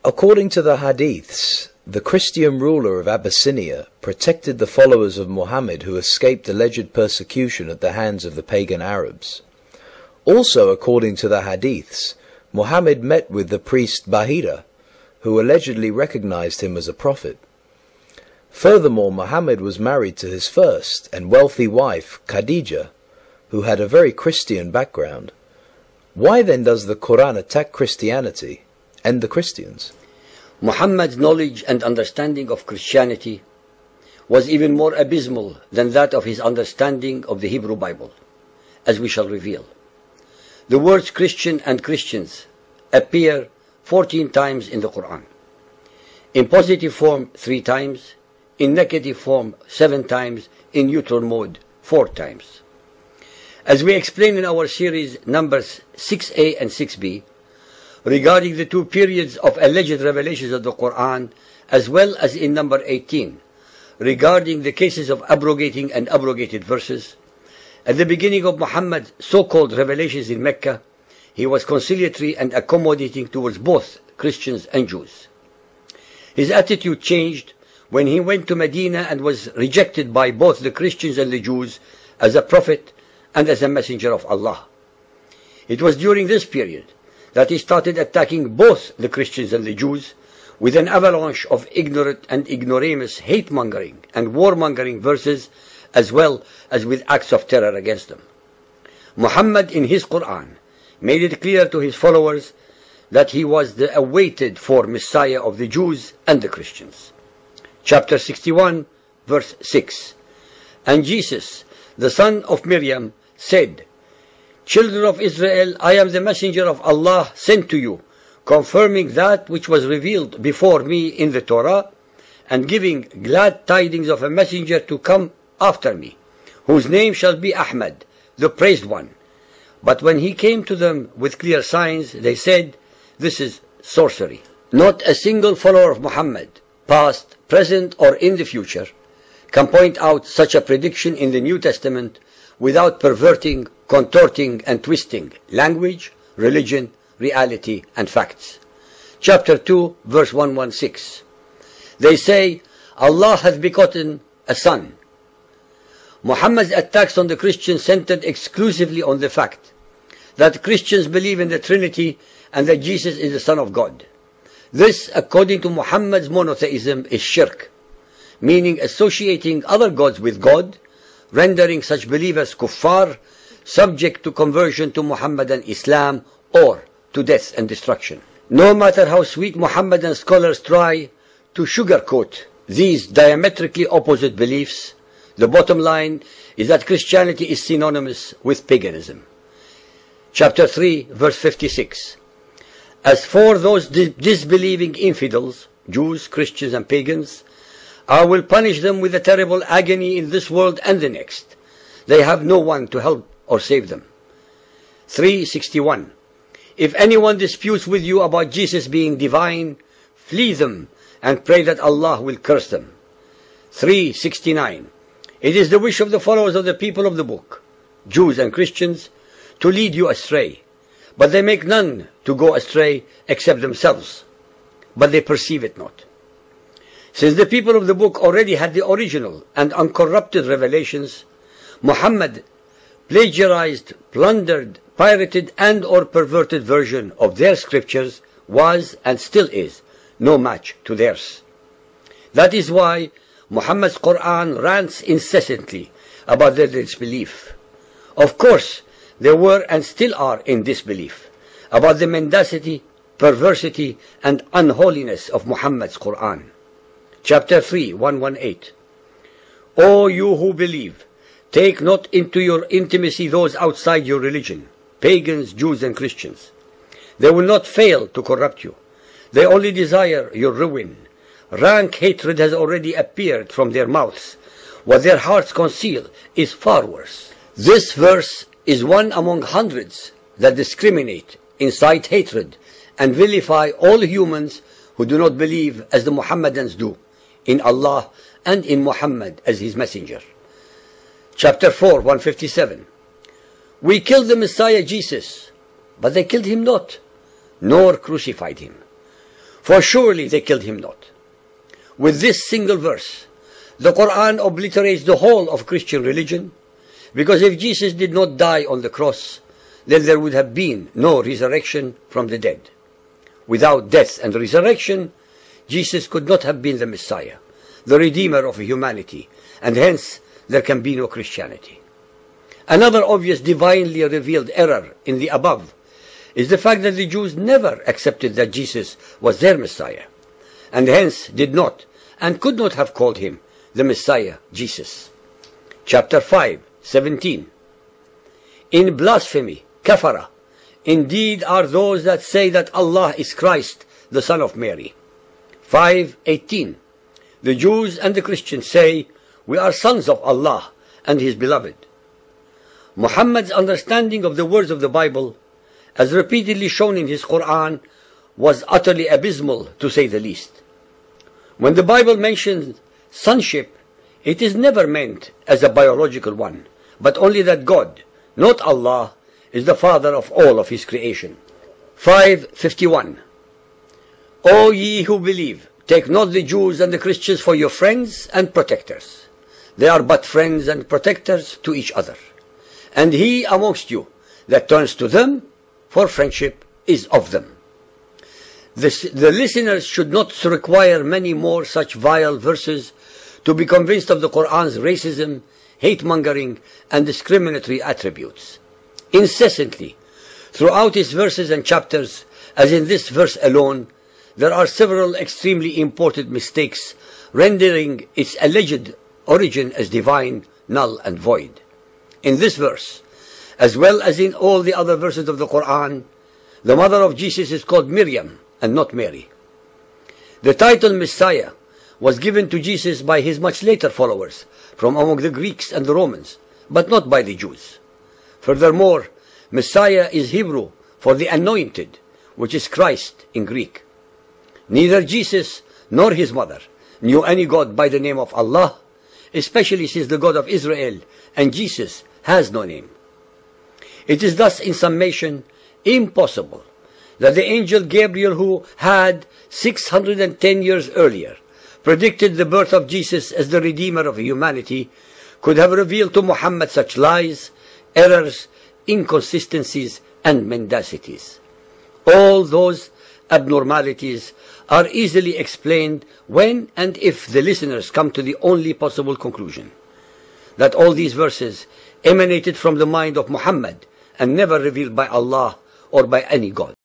According to the Hadiths, the Christian ruler of Abyssinia protected the followers of Muhammad who escaped alleged persecution at the hands of the pagan Arabs. Also, according to the Hadiths, Muhammad met with the priest Bahira, who allegedly recognized him as a prophet. Furthermore, Muhammad was married to his first and wealthy wife, Khadija, who had a very Christian background. Why then does the Quran attack Christianity and the Christians? Muhammad's knowledge and understanding of Christianity was even more abysmal than that of his understanding of the Hebrew Bible, as we shall reveal. The words Christian and Christians appear 14 times in the Quran. In positive form 3 times, in negative form 7 times, in neutral mode 4 times. As we explain in our series numbers 6a and 6b, regarding the 2 periods of alleged revelations of the Quran, as well as in number 18, regarding the cases of abrogating and abrogated verses, at the beginning of Muhammad's so-called revelations in Mecca, he was conciliatory and accommodating towards both Christians and Jews. His attitude changed when he went to Medina and was rejected by both the Christians and the Jews as a prophet and as a messenger of Allah. It was during this period that he started attacking both the Christians and the Jews with an avalanche of ignorant and ignoramus hate-mongering and war-mongering verses, as well as with acts of terror against them. Muhammad in his Quran made it clear to his followers that he was the awaited for Messiah of the Jews and the Christians. Chapter 61, verse 6. And Jesus, the son of Maryam, said, "Children of Israel, I am the messenger of Allah sent to you, confirming that which was revealed before me in the Torah, and giving glad tidings of a messenger to come after me, whose name shall be Ahmad, the praised one." But when he came to them with clear signs, they said, "This is sorcery." Not a single follower of Muhammad, past, present, or in the future, can point out such a prediction in the New Testament without perverting, contorting, and twisting language, religion, reality, and facts. Chapter 2, verse 116. They say, Allah hath begotten a son. Muhammad's attacks on the Christians centered exclusively on the fact that Christians believe in the Trinity and that Jesus is the Son of God. This, according to Muhammad's monotheism, is shirk, meaning associating other gods with God, rendering such believers kuffar, subject to conversion to Muhammadan Islam or to death and destruction. No matter how sweet Muhammadan scholars try to sugarcoat these diametrically opposite beliefs, the bottom line is that Christianity is synonymous with paganism. Chapter 3, verse 56. As for those disbelieving infidels, Jews, Christians, and pagans, I will punish them with a terrible agony in this world and the next. They have no one to help or save them. 361. If anyone disputes with you about Jesus being divine, flee them and pray that Allah will curse them. 369. It is the wish of the followers of the people of the book, Jews and Christians, to lead you astray, but they make none to go astray except themselves, but they perceive it not. Since the people of the book already had the original and uncorrupted revelations, Muhammad plagiarized, plundered, pirated, and or perverted version of their scriptures was and still is no match to theirs. That is why Muhammad's Quran rants incessantly about their disbelief. Of course, they were and still are in disbelief about the mendacity, perversity, and unholiness of Muhammad's Quran. Chapter 3, 118. O you who believe, take not into your intimacy those outside your religion, pagans, Jews, and Christians. They will not fail to corrupt you. They only desire your ruin. Rank hatred has already appeared from their mouths. What their hearts conceal is far worse. This verse is one among hundreds that discriminate, incite hatred, and vilify all humans who do not believe as the Muhammadans do in Allah and in Muhammad as his messenger. Chapter 4, 157. We killed the Messiah Jesus, but they killed him not, nor crucified him. For surely they killed him not. With this single verse, the Quran obliterates the whole of Christian religion, because if Jesus did not die on the cross, then there would have been no resurrection from the dead. Without death and resurrection, Jesus could not have been the Messiah, the Redeemer of humanity, and hence there can be no Christianity. Another obvious divinely revealed error in the above is the fact that the Jews never accepted that Jesus was their Messiah, and hence did not and could not have called him the Messiah Jesus. Chapter 5:17. In blasphemy, kafara, indeed are those that say that Allah is Christ, the Son of Mary. 5:18. The Jews and the Christians say, we are sons of Allah and His beloved. Muhammad's understanding of the words of the Bible, as repeatedly shown in his Quran, was utterly abysmal, to say the least. When the Bible mentions sonship, it is never meant as a biological one, but only that God, not Allah, is the father of all of His creation. 5:51. O ye who believe, take not the Jews and the Christians for your friends and protectors. They are but friends and protectors to each other. And he amongst you that turns to them for friendship is of them. The listeners should not require many more such vile verses to be convinced of the Quran's racism, hate-mongering, and discriminatory attributes. Incessantly, throughout its verses and chapters, as in this verse alone, there are several extremely important mistakes, rendering its alleged origin as divine, null and void. In this verse, as well as in all the other verses of the Quran, the mother of Jesus is called Miriam and not Mary. The title Messiah was given to Jesus by his much later followers from among the Greeks and the Romans, but not by the Jews. Furthermore, Messiah is Hebrew for the anointed, which is Christ in Greek. Neither Jesus nor his mother knew any God by the name of Allah, especially since the God of Israel and Jesus has no name. It is thus, in summation, impossible that the angel Gabriel, who had 610 years earlier predicted the birth of Jesus as the Redeemer of humanity, could have revealed to Muhammad such lies, errors, inconsistencies, and mendacities. All those abnormalities are easily explained when and if the listeners come to the only possible conclusion, that all these verses emanated from the mind of Muhammad and never revealed by Allah or by any God.